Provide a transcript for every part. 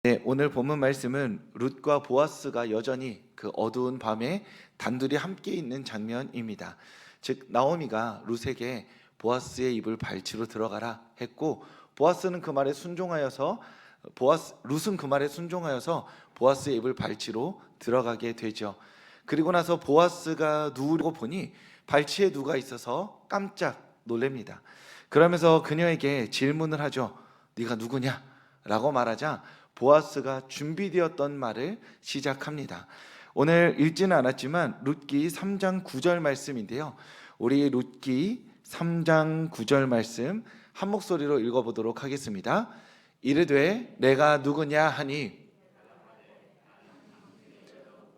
네, 오늘 본문 말씀은 룻과 보아스가 여전히 그 어두운 밤에 단둘이 함께 있는 장면입니다. 즉 나오미가 룻에게 보아스의 입을 발치로 들어가라 했고, 보아스는 그 말에 순종하여서 룻은 그 말에 순종하여서 보아스의 입을 발치로 들어가게 되죠. 그리고 나서 보아스가 누우려고 보니 발치에 누가 있어서 깜짝 놀랍니다. 그러면서 그녀에게 질문을 하죠. 네가 누구냐? 라고 말하자 보아스가 준비되었던 말을 시작합니다. 오늘 읽지는 않았지만 룻기 3장 9절 말씀인데요. 우리 룻기 3장 9절 말씀 한 목소리로 읽어보도록 하겠습니다. 이르되 내가 누구냐 하니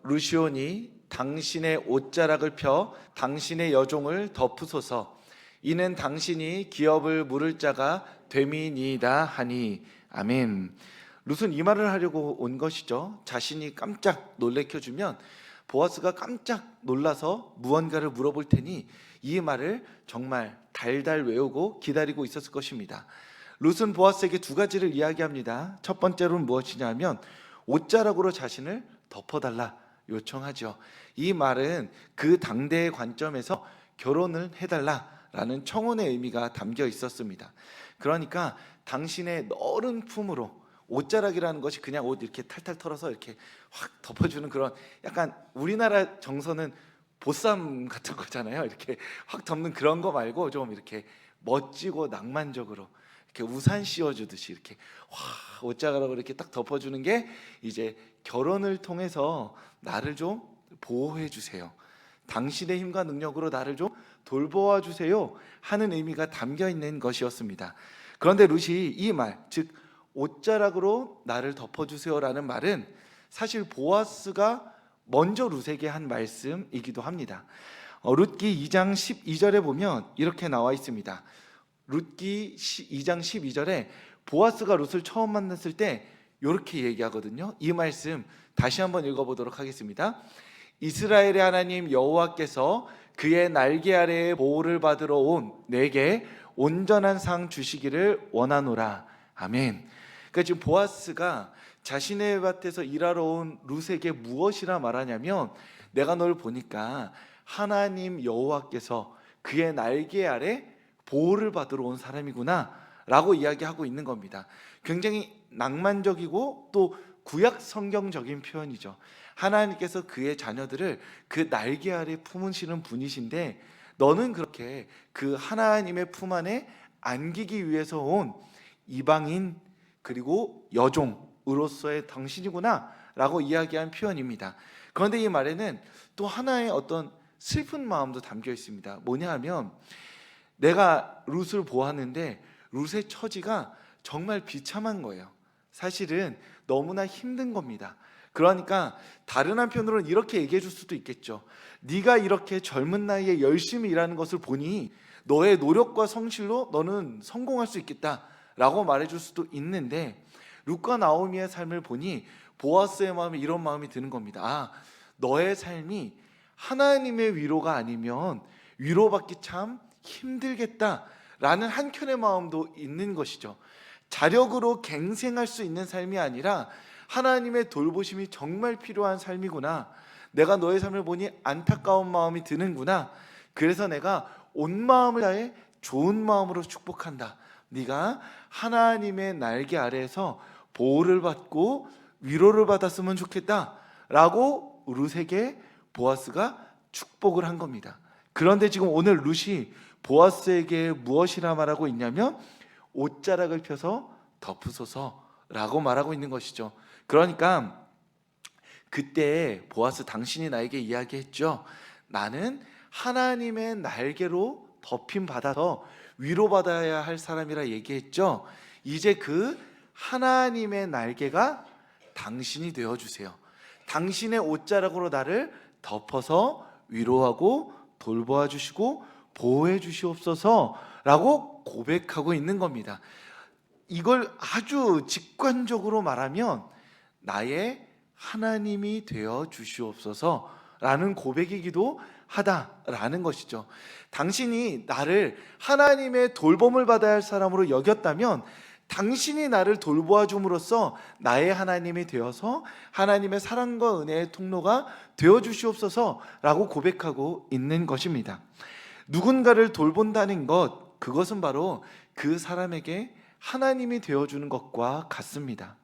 루시온이 당신의 옷자락을 펴 당신의 여종을 덮으소서. 이는 당신이 기업을 물을 자가 됨이니이다 하니. 아멘. 룻은 이 말을 하려고 온 것이죠. 자신이 깜짝 놀래켜주면 보아스가 깜짝 놀라서 무언가를 물어볼 테니 이 말을 정말 달달 외우고 기다리고 있었을 것입니다. 룻은 보아스에게 두 가지를 이야기합니다. 첫 번째로는 무엇이냐면 옷자락으로 자신을 덮어달라 요청하죠. 이 말은 그 당대의 관점에서 결혼을 해달라라는 청혼의 의미가 담겨 있었습니다. 그러니까 당신의 너른 품으로, 옷자락이라는 것이 그냥 옷 이렇게 탈탈 털어서 이렇게 확 덮어주는 그런, 약간 우리나라 정서는 보쌈 같은 거잖아요. 이렇게 확 덮는 그런 거 말고 좀 이렇게 멋지고 낭만적으로 이렇게 우산 씌워주듯이 이렇게 옷자락으로 이렇게 딱 덮어주는 게 이제 결혼을 통해서 나를 좀 보호해 주세요, 당신의 힘과 능력으로 나를 좀 돌보아 주세요 하는 의미가 담겨 있는 것이었습니다. 그런데 룻이 이 말, 즉 옷자락으로 나를 덮어주세요라는 말은 사실 보아스가 먼저 룻에게 한 말씀이기도 합니다. 룻기 2장 12절에 보면 이렇게 나와 있습니다. 룻기 2장 12절에 보아스가 룻을 처음 만났을 때 이렇게 얘기하거든요. 이 말씀 다시 한번 읽어보도록 하겠습니다. 이스라엘의 하나님 여호와께서 그의 날개 아래에 보호를 받으러 온 내게 온전한 상 주시기를 원하노라. 아멘. 그러니까 지금 보아스가 자신의 밭에서 일하러 온 룻에게 무엇이라 말하냐면, 내가 널 보니까 하나님 여호와께서 그의 날개 아래 보호를 받으러 온 사람이구나 라고 이야기하고 있는 겁니다. 굉장히 낭만적이고 또 구약 성경적인 표현이죠. 하나님께서 그의 자녀들을 그 날개 아래 품으시는 분이신데, 너는 그렇게 그 하나님의 품 안에 안기기 위해서 온 이방인 그리고 여종으로서의 당신이구나 라고 이야기한 표현입니다. 그런데 이 말에는 또 하나의 어떤 슬픈 마음도 담겨 있습니다. 뭐냐 하면, 내가 룻을 보았는데 룻의 처지가 정말 비참한 거예요. 사실은 너무나 힘든 겁니다. 그러니까 다른 한편으로는 이렇게 얘기해 줄 수도 있겠죠. 네가 이렇게 젊은 나이에 열심히 일하는 것을 보니 너의 노력과 성실로 너는 성공할 수 있겠다라고 말해줄 수도 있는데, 룻과 나오미의 삶을 보니 보아스의 마음에 이런 마음이 드는 겁니다. 너의 삶이 하나님의 위로가 아니면 위로받기 참 힘들겠다라는 한켠의 마음도 있는 것이죠. 자력으로 갱생할 수 있는 삶이 아니라 하나님의 돌보심이 정말 필요한 삶이구나. 내가 너의 삶을 보니 안타까운 마음이 드는구나. 그래서 내가 온 마음을 다해 좋은 마음으로 축복한다. 네가 하나님의 날개 아래에서 보호를 받고 위로를 받았으면 좋겠다 라고 룻에게 보아스가 축복을 한 겁니다. 그런데 지금 오늘 룻이 보아스에게 무엇이라 말하고 있냐면, 옷자락을 펴서 덮으소서라고 말하고 있는 것이죠. 그러니까 그때 보아스, 당신이 나에게 이야기했죠. 나는 하나님의 날개로 덮임 받아서 위로받아야 할 사람이라 얘기했죠. 이제 그 하나님의 날개가 당신이 되어주세요. 당신의 옷자락으로 나를 덮어서 위로하고 돌보아 주시고 보호해 주시옵소서 라고 고백하고 있는 겁니다. 이걸 아주 직관적으로 말하면 나의 하나님이 되어 주시옵소서 라는 고백이기도 하다라는 것이죠. 당신이 나를 하나님의 돌봄을 받아야 할 사람으로 여겼다면 당신이 나를 돌보아 줌으로써 나의 하나님이 되어서 하나님의 사랑과 은혜의 통로가 되어 주시옵소서라고 고백하고 있는 것입니다. 누군가를 돌본다는 것, 그것은 바로 그 사람에게 하나님이 되어주는 것과 같습니다.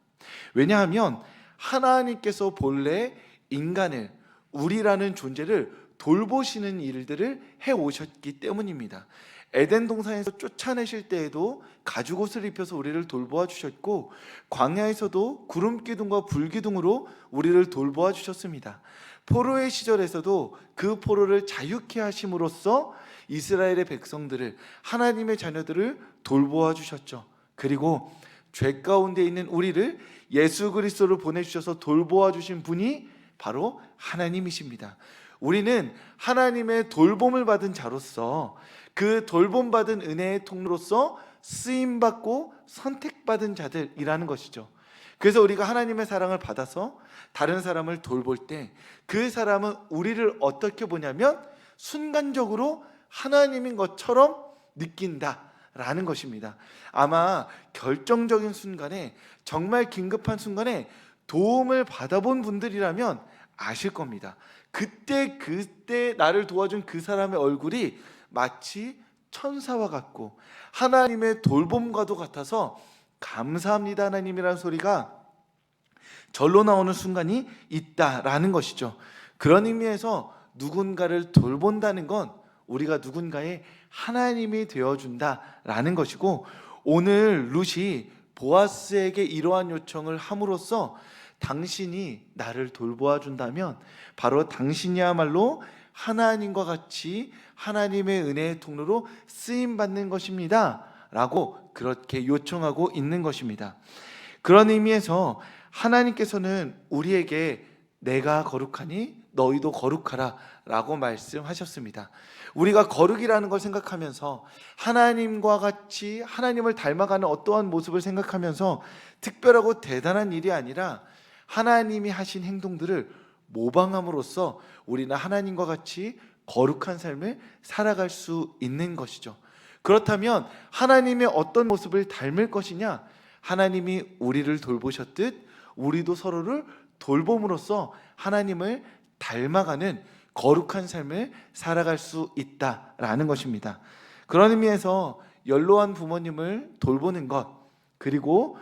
왜냐하면 하나님께서 본래 인간을, 우리라는 존재를 돌보시는 일들을 해오셨기 때문입니다. 에덴 동산에서 쫓아내실 때에도 가죽옷을 입혀서 우리를 돌보아 주셨고, 광야에서도 구름 기둥과 불 기둥으로 우리를 돌보아 주셨습니다. 포로의 시절에서도 그 포로를 자유케 하심으로써 이스라엘의 백성들을, 하나님의 자녀들을 돌보아 주셨죠. 그리고 죄 가운데 있는 우리를 예수 그리스도를 보내주셔서 돌보아 주신 분이 바로 하나님이십니다. 우리는 하나님의 돌봄을 받은 자로서, 그 돌봄받은 은혜의 통로로서 쓰임받고 선택받은 자들이라는 것이죠. 그래서 우리가 하나님의 사랑을 받아서 다른 사람을 돌볼 때 그 사람은 우리를 어떻게 보냐면 순간적으로 하나님인 것처럼 느낀다라는 것입니다. 아마 결정적인 순간에, 정말 긴급한 순간에 도움을 받아본 분들이라면 아실 겁니다. 그때 나를 도와준 그 사람의 얼굴이 마치 천사와 같고 하나님의 돌봄과도 같아서 감사합니다 하나님이라는 소리가 절로 나오는 순간이 있다라는 것이죠. 그런 의미에서 누군가를 돌본다는 건 우리가 누군가의 하나님이 되어준다라는 것이고, 오늘 룻이 보아스에게 이러한 요청을 함으로써 당신이 나를 돌보아 준다면 바로 당신이야말로 하나님과 같이 하나님의 은혜의 통로로 쓰임받는 것입니다 라고 그렇게 요청하고 있는 것입니다. 그런 의미에서 하나님께서는 우리에게 내가 거룩하니 너희도 거룩하라 라고 말씀하셨습니다. 우리가 거룩이라는 걸 생각하면서 하나님과 같이 하나님을 닮아가는 어떠한 모습을 생각하면서 특별하고 대단한 일이 아니라 하나님이 하신 행동들을 모방함으로써 우리는 하나님과 같이 거룩한 삶을 살아갈 수 있는 것이죠. 그렇다면 하나님의 어떤 모습을 닮을 것이냐? 하나님이 우리를 돌보셨듯 우리도 서로를 돌봄으로써 하나님을 닮아가는 거룩한 삶을 살아갈 수 있다라는 것입니다. 그런 의미에서 연로한 부모님을 돌보는 것, 그리고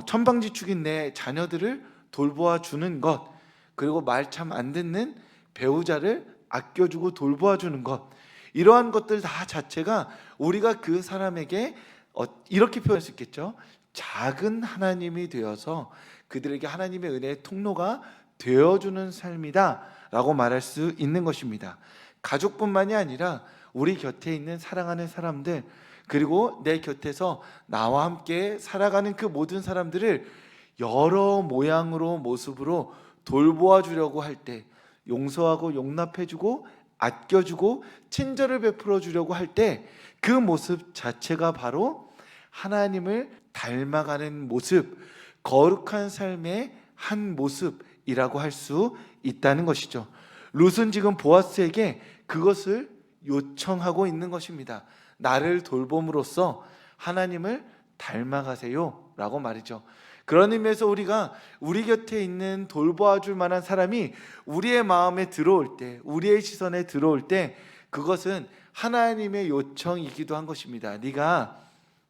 천방지축인 내 자녀들을 돌보아 주는 것, 그리고 말 참 안 듣는 배우자를 아껴주고 돌보아 주는 것, 이러한 것들 다 자체가 우리가 그 사람에게 이렇게 표현할 수 있겠죠. 작은 하나님이 되어서 그들에게 하나님의 은혜의 통로가 되어주는 삶이다 라고 말할 수 있는 것입니다. 가족뿐만이 아니라 우리 곁에 있는 사랑하는 사람들, 그리고 내 곁에서 나와 함께 살아가는 그 모든 사람들을 여러 모양으로, 모습으로 돌보아 주려고 할 때, 용서하고 용납해주고 아껴주고 친절을 베풀어 주려고 할 때 그 모습 자체가 바로 하나님을 닮아가는 모습, 거룩한 삶의 한 모습이라고 할 수 있다는 것이죠. 룻은 지금 보아스에게 그것을 요청하고 있는 것입니다. 나를 돌봄으로써 하나님을 닮아가세요 라고 말이죠. 그런 의미에서 우리가 우리 곁에 있는 돌보아 줄 만한 사람이 우리의 마음에 들어올 때, 우리의 시선에 들어올 때 그것은 하나님의 요청이기도 한 것입니다. 네가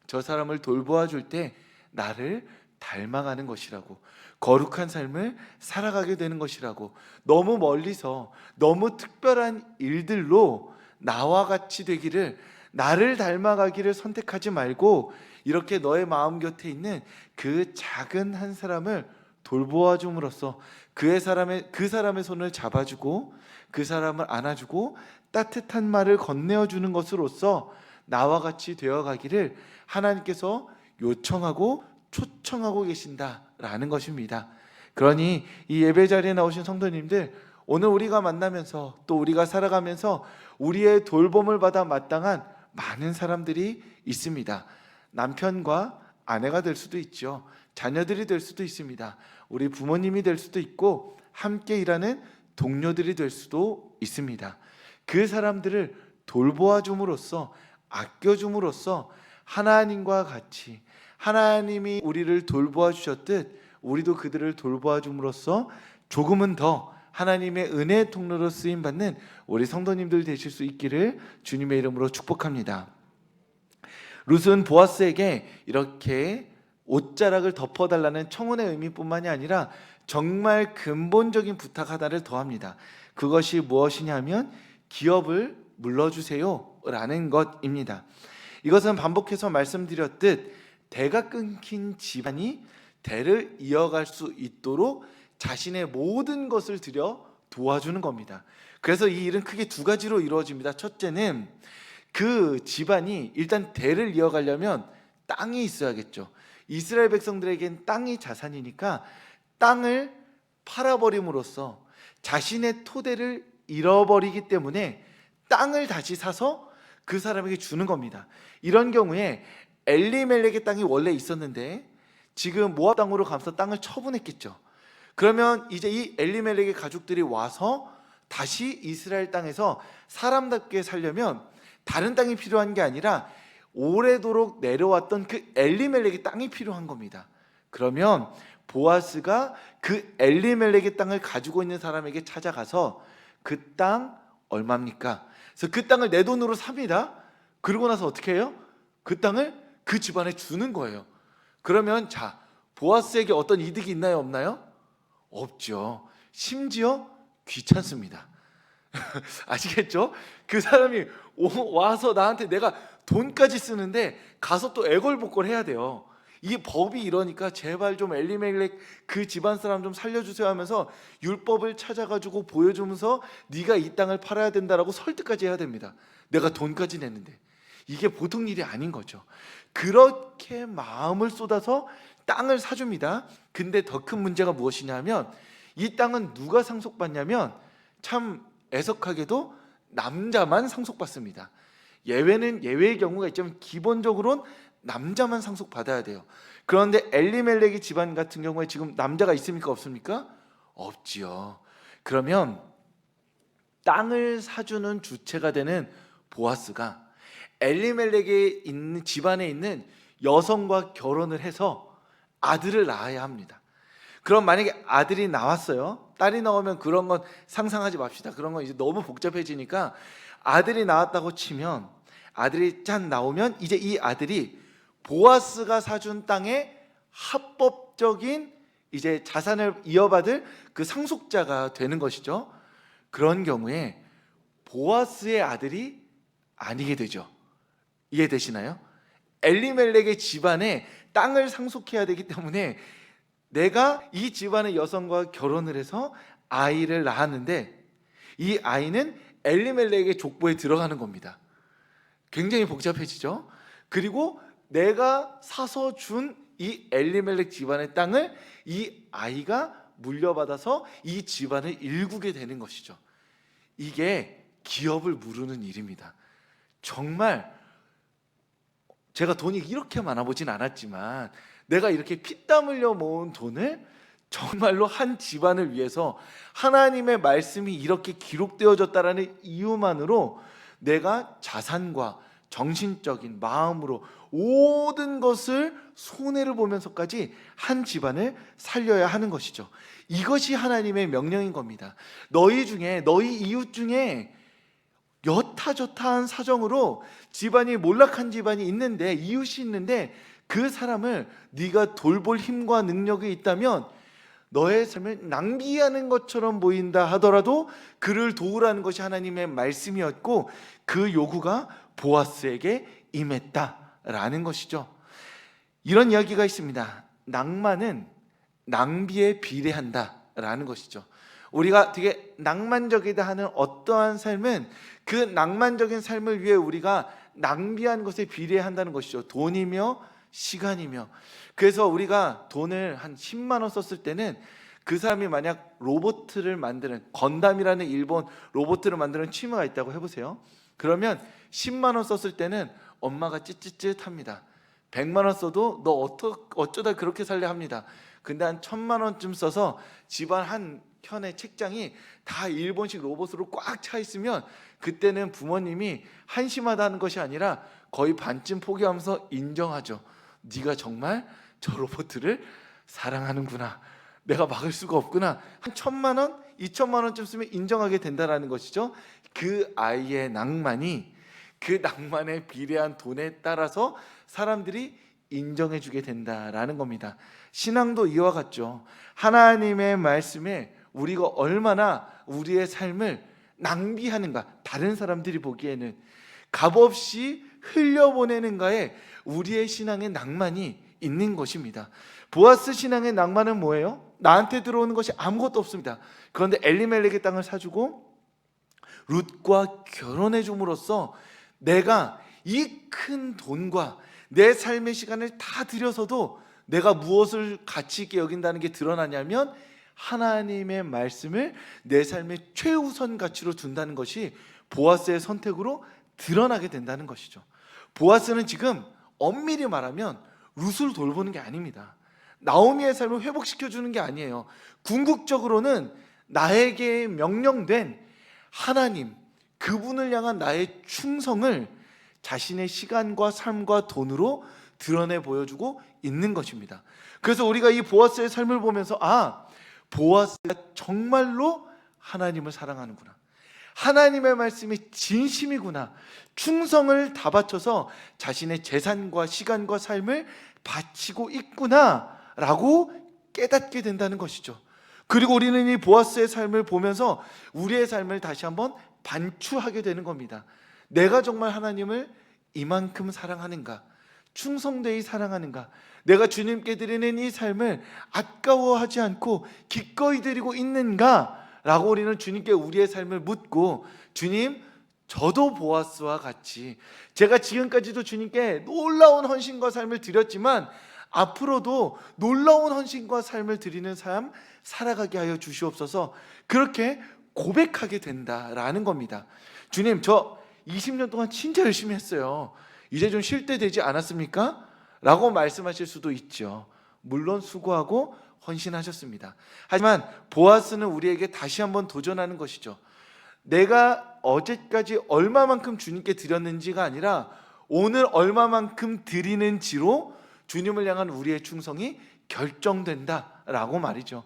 저 사람을 돌보아 줄 때 나를 닮아가는 것이라고, 거룩한 삶을 살아가게 되는 것이라고, 너무 멀리서 너무 특별한 일들로 나와 같이 되기를, 나를 닮아가기를 선택하지 말고 이렇게 너의 마음 곁에 있는 그 작은 한 사람을 돌보아 줌으로써 그 사람의 손을 잡아주고 그 사람을 안아주고 따뜻한 말을 건네어 주는 것으로써 나와 같이 되어가기를 하나님께서 요청하고 초청하고 계신다라는 것입니다. 그러니 이 예배 자리에 나오신 성도님들, 오늘 우리가 만나면서 또 우리가 살아가면서 우리의 돌봄을 받아 마땅한 많은 사람들이 있습니다. 남편과 아내가 될 수도 있죠. 자녀들이 될 수도 있습니다. 우리 부모님이 될 수도 있고 함께 일하는 동료들이 될 수도 있습니다. 그 사람들을 돌보아 줌으로써, 아껴 줌으로써 하나님과 같이 하나님이 우리를 돌보아 주셨듯 우리도 그들을 돌보아 줌으로써 조금은 더 하나님의 은혜의 통로로 쓰임 받는 우리 성도님들 되실 수 있기를 주님의 이름으로 축복합니다. 룻은 보아스에게 이렇게 옷자락을 덮어달라는 청혼의 의미뿐만이 아니라 정말 근본적인 부탁 하나를 더합니다. 그것이 무엇이냐면 기업을 물러주세요 라는 것입니다. 이것은 반복해서 말씀드렸듯 대가 끊긴 집안이 대를 이어갈 수 있도록 자신의 모든 것을 들여 도와주는 겁니다. 그래서 이 일은 크게 두 가지로 이루어집니다. 첫째는 그 집안이 일단 대를 이어가려면 땅이 있어야겠죠. 이스라엘 백성들에겐 땅이 자산이니까 땅을 팔아버림으로써 자신의 토대를 잃어버리기 때문에 땅을 다시 사서 그 사람에게 주는 겁니다. 이런 경우에 엘리멜렉의 땅이 원래 있었는데 지금 모압 땅으로 가면서 땅을 처분했겠죠. 그러면 이제 이 엘리멜렉의 가족들이 와서 다시 이스라엘 땅에서 사람답게 살려면 다른 땅이 필요한 게 아니라 오래도록 내려왔던 그 엘리멜렉의 땅이 필요한 겁니다. 그러면 보아스가 그 엘리멜렉의 땅을 가지고 있는 사람에게 찾아가서 그 땅 얼마입니까? 그래서 그 땅을 내 돈으로 삽니다. 그러고 나서 어떻게 해요? 그 땅을 그 집안에 주는 거예요. 그러면 자, 보아스에게 어떤 이득이 있나요? 없나요? 없죠. 심지어 귀찮습니다. 아시겠죠? 그 사람이 와서 나한테 내가 돈까지 쓰는데 가서 또 애걸복걸 해야 돼요. 이게 법이 이러니까 제발 좀 엘리멜렉 그 집안 사람 좀 살려주세요 하면서 율법을 찾아가지고 보여주면서 네가 이 땅을 팔아야 된다라고 설득까지 해야 됩니다. 내가 돈까지 냈는데. 이게 보통 일이 아닌 거죠. 그렇게 마음을 쏟아서 땅을 사줍니다. 근데 더 큰 문제가 무엇이냐면 이 땅은 누가 상속받냐면 참 애석하게도 남자만 상속받습니다. 예외는 예외의 경우가 있지만 기본적으로는 남자만 상속받아야 돼요. 그런데 엘리멜렉의 집안 같은 경우에 지금 남자가 있습니까? 없습니까? 없지요. 그러면 땅을 사주는 주체가 되는 보아스가 엘리멜렉의 있는 집안에 있는 여성과 결혼을 해서 아들을 낳아야 합니다. 그럼 만약에 아들이 나왔어요. 딸이 나오면 그런 건 상상하지 맙시다. 그런 건 이제 너무 복잡해지니까 아들이 나왔다고 치면 아들이 짠 나오면 이제 이 아들이 보아스가 사준 땅의 합법적인 이제 자산을 이어받을 그 상속자가 되는 것이죠. 그런 경우에 보아스의 아들이 아니게 되죠. 이해되시나요? 엘리멜렉의 집안에 땅을 상속해야 되기 때문에 내가 이 집안의 여성과 결혼을 해서 아이를 낳았는데 이 아이는 엘리멜렉의 족보에 들어가는 겁니다. 굉장히 복잡해지죠. 그리고 내가 사서 준 이 엘리멜렉 집안의 땅을 이 아이가 물려받아서 이 집안을 일구게 되는 것이죠. 이게 기업을 무르는 일입니다. 정말 제가 돈이 이렇게 많아 보진 않았지만 내가 이렇게 피땀 흘려 모은 돈을 정말로 한 집안을 위해서 하나님의 말씀이 이렇게 기록되어졌다라는 이유만으로 내가 자산과 정신적인 마음으로 모든 것을 손해를 보면서까지 한 집안을 살려야 하는 것이죠. 이것이 하나님의 명령인 겁니다. 너희 이웃 중에 여타저타한 사정으로 집안이 몰락한 집안이 있는데 이웃이 있는데 그 사람을 네가 돌볼 힘과 능력이 있다면 너의 삶을 낭비하는 것처럼 보인다 하더라도 그를 도우라는 것이 하나님의 말씀이었고 그 요구가 보아스에게 임했다라는 것이죠. 이런 이야기가 있습니다. 낭만은 낭비에 비례한다라는 것이죠. 우리가 되게 낭만적이다 하는 어떠한 삶은 그 낭만적인 삶을 위해 우리가 낭비한 것에 비례한다는 것이죠. 돈이며 시간이며. 그래서 우리가 돈을 한 10만 원 썼을 때는 그 사람이 만약 로봇을 만드는 건담이라는 일본 로봇을 만드는 취미가 있다고 해보세요. 그러면 10만 원 썼을 때는 엄마가 찌릿찌릿합니다. 100만 원 써도 너 어쩌다 그렇게 살려 합니다. 근데 한 1000만 원쯤 써서 집안 한 켠의 책장이 다 일본식 로봇으로 꽉 차 있으면 그때는 부모님이 한심하다는 것이 아니라 거의 반쯤 포기하면서 인정하죠. 네가 정말 저 로봇을 사랑하는구나. 내가 막을 수가 없구나. 한 1,000만 원, 2,000만 원쯤 쓰면 인정하게 된다라는 것이죠. 그 아이의 낭만이, 그 낭만에 비례한 돈에 따라서 사람들이 인정해주게 된다라는 겁니다. 신앙도 이와 같죠. 하나님의 말씀에 우리가 얼마나 우리의 삶을 낭비하는가, 다른 사람들이 보기에는 값없이 흘려보내는가에 우리의 신앙의 낭만이 있는 것입니다. 보아스 신앙의 낭만은 뭐예요? 나한테 들어오는 것이 아무것도 없습니다. 그런데 엘리멜렉의 땅을 사주고 룻과 결혼해 줌으로써 내가 이 큰 돈과 내 삶의 시간을 다 들여서도 내가 무엇을 가치 있게 여긴다는 게 드러나냐면 하나님의 말씀을 내 삶의 최우선 가치로 둔다는 것이 보아스의 선택으로 드러나게 된다는 것이죠. 보아스는 지금 엄밀히 말하면 룻을 돌보는 게 아닙니다. 나오미의 삶을 회복시켜주는 게 아니에요. 궁극적으로는 나에게 명령된 하나님, 그분을 향한 나의 충성을 자신의 시간과 삶과 돈으로 드러내 보여주고 있는 것입니다. 그래서 우리가 이 보아스의 삶을 보면서 보아스가 정말로 하나님을 사랑하는구나, 하나님의 말씀이 진심이구나, 충성을 다 바쳐서 자신의 재산과 시간과 삶을 바치고 있구나 라고 깨닫게 된다는 것이죠. 그리고 우리는 이 보아스의 삶을 보면서 우리의 삶을 다시 한번 반추하게 되는 겁니다. 내가 정말 하나님을 이만큼 사랑하는가, 충성되이 사랑하는가, 내가 주님께 드리는 이 삶을 아까워하지 않고 기꺼이 드리고 있는가 라고 우리는 주님께 우리의 삶을 묻고, 주님, 저도 보아스와 같이 제가 지금까지도 주님께 놀라운 헌신과 삶을 드렸지만 앞으로도 놀라운 헌신과 삶을 드리는 삶 살아가게 하여 주시옵소서, 그렇게 고백하게 된다라는 겁니다. 주님, 저 20년 동안 진짜 열심히 했어요. 이제 좀 쉴 때 되지 않았습니까? 라고 말씀하실 수도 있죠. 물론 수고하고 헌신하셨습니다. 하지만 보아스는 우리에게 다시 한번 도전하는 것이죠. 내가 어제까지 얼마만큼 주님께 드렸는지가 아니라 오늘 얼마만큼 드리는지로 주님을 향한 우리의 충성이 결정된다라고 말이죠.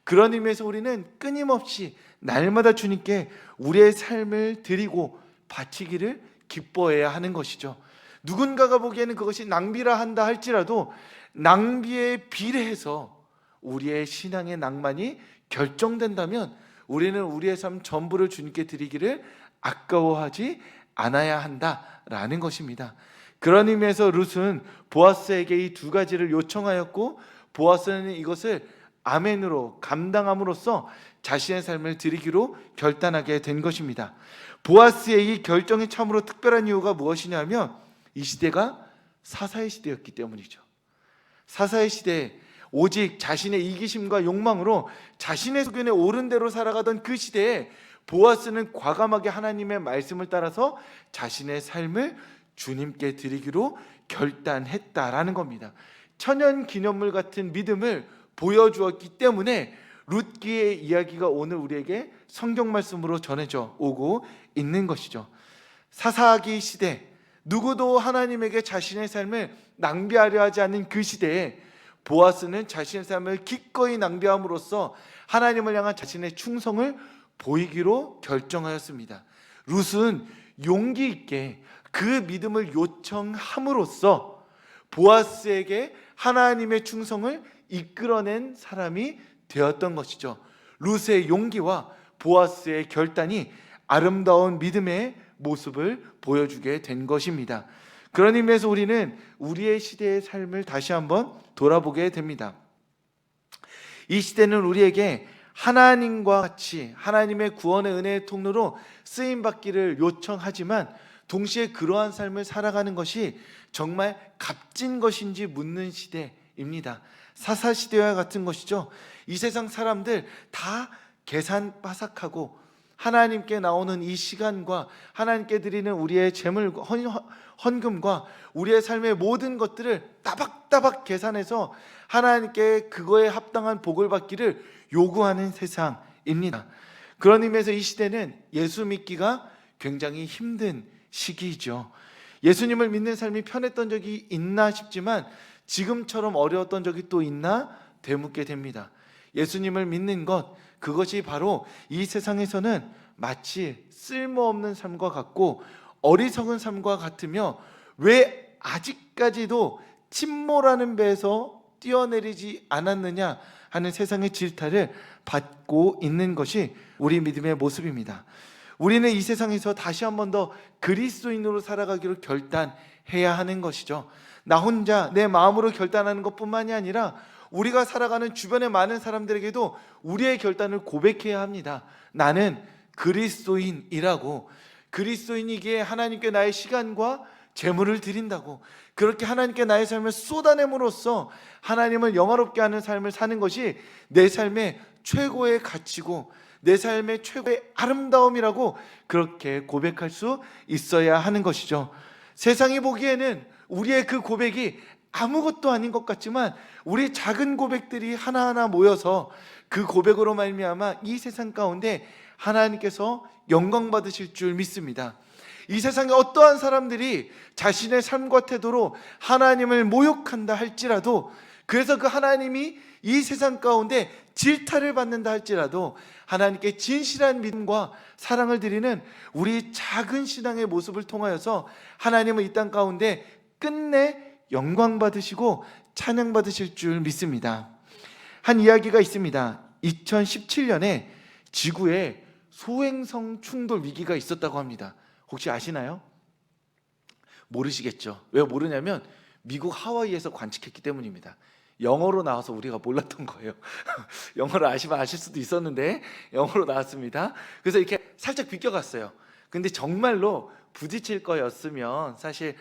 그런 의미에서 우리는 끊임없이 날마다 주님께 우리의 삶을 드리고 바치기를 기뻐해야 하는 것이죠. 누군가가 보기에는 그것이 낭비라 한다 할지라도 낭비에 비례해서 우리의 신앙의 낭만이 결정된다면 우리는 우리의 삶 전부를 주님께 드리기를 아까워하지 않아야 한다라는 것입니다. 그런 의미에서 룻은 보아스에게 이 두 가지를 요청하였고, 보아스는 이것을 아멘으로 감당함으로써 자신의 삶을 드리기로 결단하게 된 것입니다. 보아스의 이 결정이 참으로 특별한 이유가 무엇이냐면 이 시대가 사사의 시대였기 때문이죠. 사사의 시대에 오직 자신의 이기심과 욕망으로 자신의 소견에 옳은 대로 살아가던 그 시대에 보아스는 과감하게 하나님의 말씀을 따라서 자신의 삶을 주님께 드리기로 결단했다라는 겁니다. 천연기념물 같은 믿음을 보여주었기 때문에 룻기의 이야기가 오늘 우리에게 성경 말씀으로 전해져 오고 있는 것이죠. 사사기 시대, 누구도 하나님에게 자신의 삶을 낭비하려 하지 않는 그 시대에 보아스는 자신의 삶을 기꺼이 낭비함으로써 하나님을 향한 자신의 충성을 보이기로 결정하였습니다. 룻은 용기 있게 그 믿음을 요청함으로써 보아스에게 하나님의 충성을 이끌어낸 사람이 되었던 것이죠. 룻의 용기와 보아스의 결단이 아름다운 믿음의 모습을 보여주게 된 것입니다. 그런 의미에서 우리는 우리의 시대의 삶을 다시 한번 돌아보게 됩니다. 이 시대는 우리에게 하나님과 같이 하나님의 구원의 은혜의 통로로 쓰임받기를 요청하지만 동시에 그러한 삶을 살아가는 것이 정말 값진 것인지 묻는 시대입니다. 사사시대와 같은 것이죠. 이 세상 사람들 다 계산 빠삭하고 하나님께 나오는 이 시간과 하나님께 드리는 우리의 재물, 헌금과 우리의 삶의 모든 것들을 따박따박 계산해서 하나님께 그거에 합당한 복을 받기를 요구하는 세상입니다. 그런 의미에서 이 시대는 예수 믿기가 굉장히 힘든 시기이죠. 예수님을 믿는 삶이 편했던 적이 있나 싶지만 지금처럼 어려웠던 적이 또 있나 되묻게 됩니다. 예수님을 믿는 것, 그것이 바로 이 세상에서는 마치 쓸모없는 삶과 같고 어리석은 삶과 같으며, 왜 아직까지도 침몰하는 배에서 뛰어내리지 않았느냐 하는 세상의 질타를 받고 있는 것이 우리 믿음의 모습입니다. 우리는 이 세상에서 다시 한 번 더 그리스도인으로 살아가기로 결단해야 하는 것이죠. 나 혼자 내 마음으로 결단하는 것뿐만이 아니라 우리가 살아가는 주변의 많은 사람들에게도 우리의 결단을 고백해야 합니다. 나는 그리스도인이라고, 그리스도인이기에 하나님께 나의 시간과 재물을 드린다고, 그렇게 하나님께 나의 삶을 쏟아냄으로써 하나님을 영화롭게 하는 삶을 사는 것이 내 삶의 최고의 가치고 내 삶의 최고의 아름다움이라고 그렇게 고백할 수 있어야 하는 것이죠. 세상이 보기에는 우리의 그 고백이 아무것도 아닌 것 같지만 우리 작은 고백들이 하나하나 모여서 그 고백으로 말미암아 이 세상 가운데 하나님께서 영광 받으실 줄 믿습니다. 이 세상에 어떠한 사람들이 자신의 삶과 태도로 하나님을 모욕한다 할지라도, 그래서 그 하나님이 이 세상 가운데 질타를 받는다 할지라도 하나님께 진실한 믿음과 사랑을 드리는 우리 작은 신앙의 모습을 통하여서 하나님은 이 땅 가운데 끝내 영광 받으시고 찬양 받으실 줄 믿습니다. 한 이야기가 있습니다. 2017년에 지구에 소행성 충돌 위기가 있었다고 합니다. 혹시 아시나요? 모르시겠죠. 왜 모르냐면 미국 하와이에서 관측했기 때문입니다. 영어로 나와서 우리가 몰랐던 거예요. 영어를 아시면 아실 수도 있었는데 영어로 나왔습니다. 그래서 이렇게 살짝 비껴갔어요. 근데 정말로 부딪힐 거였으면 사실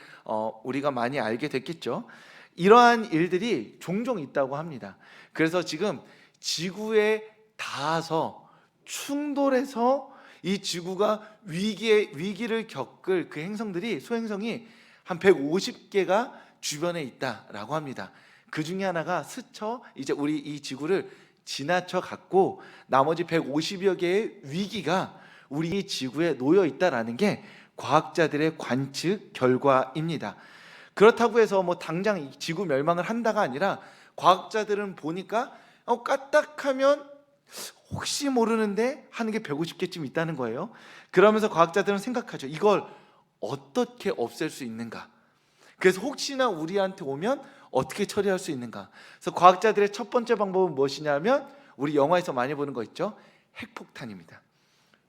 우리가 많이 알게 됐겠죠. 이러한 일들이 종종 있다고 합니다. 그래서 지금 지구에 닿아서 충돌해서 이 지구가 위기를 겪을 그 행성들이, 소행성이 한 150개가 주변에 있다라고 합니다. 그 중에 하나가 스쳐 이제 우리 이 지구를 지나쳐 갔고 나머지 150여 개의 위기가 우리 지구에 놓여 있다라는 게 과학자들의 관측 결과입니다. 그렇다고 해서 뭐 당장 지구 멸망을 한다가 아니라 과학자들은 보니까 까딱하면 혹시 모르는데 하는 게 150개쯤 있다는 거예요. 그러면서 과학자들은 생각하죠. 이걸 어떻게 없앨 수 있는가? 그래서 혹시나 우리한테 오면 어떻게 처리할 수 있는가? 그래서 과학자들의 첫 번째 방법은 무엇이냐면 우리 영화에서 많이 보는 거 있죠? 핵폭탄입니다.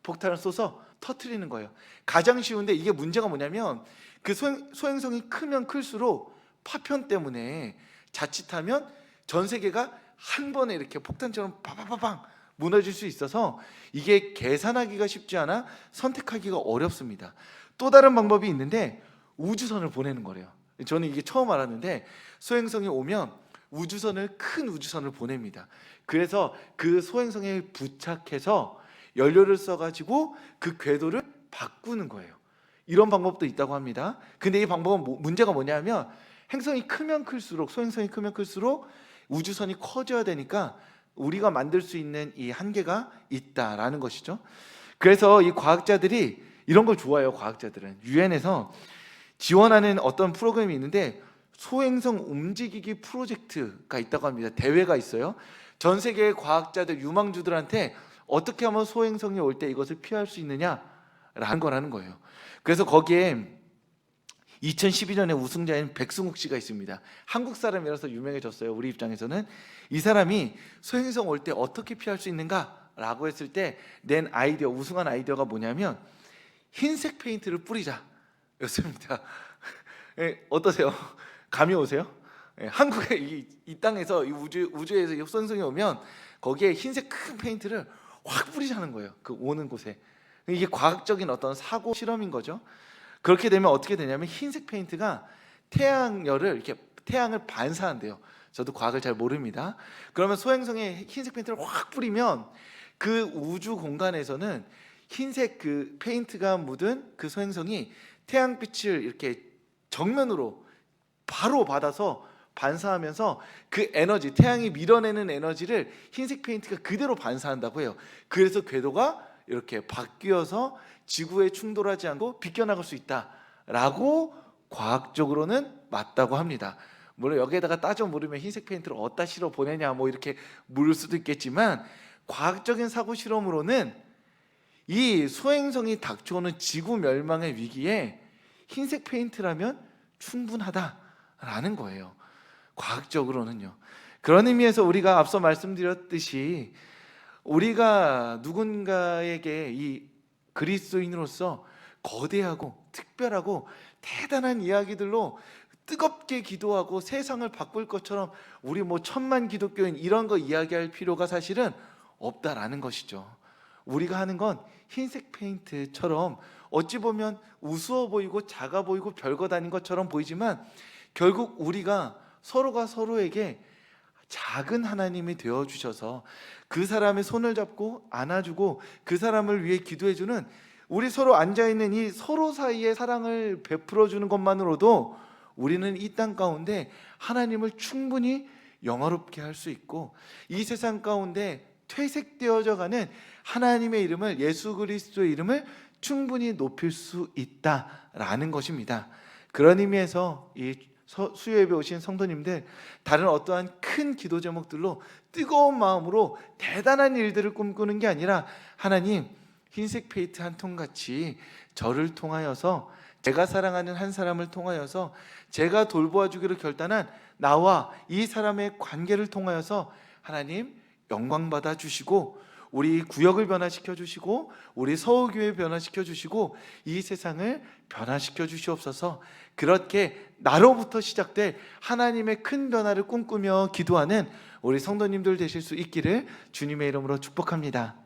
폭탄을 쏘서 터뜨리는 거예요. 가장 쉬운데 이게 문제가 뭐냐면 그 소행성이 크면 클수록 파편 때문에 자칫하면 전 세계가 한 번에 이렇게 폭탄처럼 파파파팡 무너질 수 있어서 이게 계산하기가 쉽지 않아 선택하기가 어렵습니다. 또 다른 방법이 있는데 우주선을 보내는 거래요. 저는 이게 처음 알았는데 소행성이 오면 큰 우주선을 보냅니다. 그래서 그 소행성에 부착해서 연료를 써가지고 그 궤도를 바꾸는 거예요. 이런 방법도 있다고 합니다. 근데 이 방법은 문제가 뭐냐면 행성이 크면 클수록, 소행성이 크면 클수록 우주선이 커져야 되니까 우리가 만들 수 있는 이 한계가 있다라는 것이죠. 그래서 이 과학자들이 이런 걸 좋아해요. 과학자들은 유엔에서 지원하는 어떤 프로그램이 있는데 소행성 움직이기 프로젝트가 있다고 합니다. 대회가 있어요. 전 세계의 과학자들, 유망주들한테 어떻게 하면 소행성이 올 때 이것을 피할 수 있느냐라는 거라는 거예요. 그래서 거기에 2012년에 우승자인 백승욱 씨가 있습니다. 한국 사람이라서 유명해졌어요. 우리 입장에서는. 이 사람이 소행성 올 때 어떻게 피할 수 있는가라고 했을 때 낸 아이디어, 우승한 아이디어가 뭐냐면 흰색 페인트를 뿌리자 였습니다. 어떠세요? 감이 오세요? 한국의 이 땅에서 이 우주에서 이 소행성이 오면 거기에 흰색 큰 페인트를 확 뿌리자는 거예요. 그 오는 곳에. 이게 과학적인 어떤 사고 실험인 거죠. 그렇게 되면 어떻게 되냐면 흰색 페인트가 태양을 반사한대요. 저도 과학을 잘 모릅니다. 그러면 소행성에 흰색 페인트를 확 뿌리면 그 우주 공간에서는 흰색 그 페인트가 묻은 그 소행성이 태양빛을 이렇게 정면으로 바로 받아서 반사하면서 그 에너지, 태양이 밀어내는 에너지를 흰색 페인트가 그대로 반사한다고 해요. 그래서 궤도가 이렇게 바뀌어서 지구에 충돌하지 않고 비껴나갈 수 있다라고 과학적으로는 맞다고 합니다. 물론 여기에다가 따져 물으면 흰색 페인트를 어디다 실어 보내냐 뭐 이렇게 물을 수도 있겠지만, 과학적인 사고 실험으로는 이 소행성이 닥쳐오는 지구 멸망의 위기에 흰색 페인트라면 충분하다라는 거예요. 과학적으로는요. 그런 의미에서 우리가 앞서 말씀드렸듯이 우리가 누군가에게 이 그리스도인으로서 거대하고 특별하고 대단한 이야기들로 뜨겁게 기도하고 세상을 바꿀 것처럼 우리 뭐 천만 기독교인 이런 거 이야기할 필요가 사실은 없다라는 것이죠. 우리가 하는 건 흰색 페인트처럼 어찌 보면 우스워 보이고 작아 보이고 별거 아닌 것처럼 보이지만, 결국 우리가 서로가 서로에게 작은 하나님이 되어 주셔서 그 사람의 손을 잡고 안아주고 그 사람을 위해 기도해주는, 우리 서로 앉아있는 이 서로 사이의 사랑을 베풀어 주는 것만으로도 우리는 이 땅 가운데 하나님을 충분히 영화롭게 할 수 있고, 이 세상 가운데 퇴색되어져 가는 하나님의 이름을, 예수 그리스도의 이름을 충분히 높일 수 있다라는 것입니다. 그런 의미에서 이 수요예배 오신 성도님들, 다른 어떠한 큰 기도 제목들로 뜨거운 마음으로 대단한 일들을 꿈꾸는 게 아니라, 하나님, 흰색 페인트 한 통같이 저를 통하여서, 제가 사랑하는 한 사람을 통하여서, 제가 돌보아 주기로 결단한 나와 이 사람의 관계를 통하여서 하나님 영광 받아 주시고, 우리 구역을 변화시켜 주시고, 우리 서울교회 변화시켜 주시고, 이 세상을 변화시켜 주시옵소서. 그렇게 나로부터 시작될 하나님의 큰 변화를 꿈꾸며 기도하는 우리 성도님들 되실 수 있기를 주님의 이름으로 축복합니다.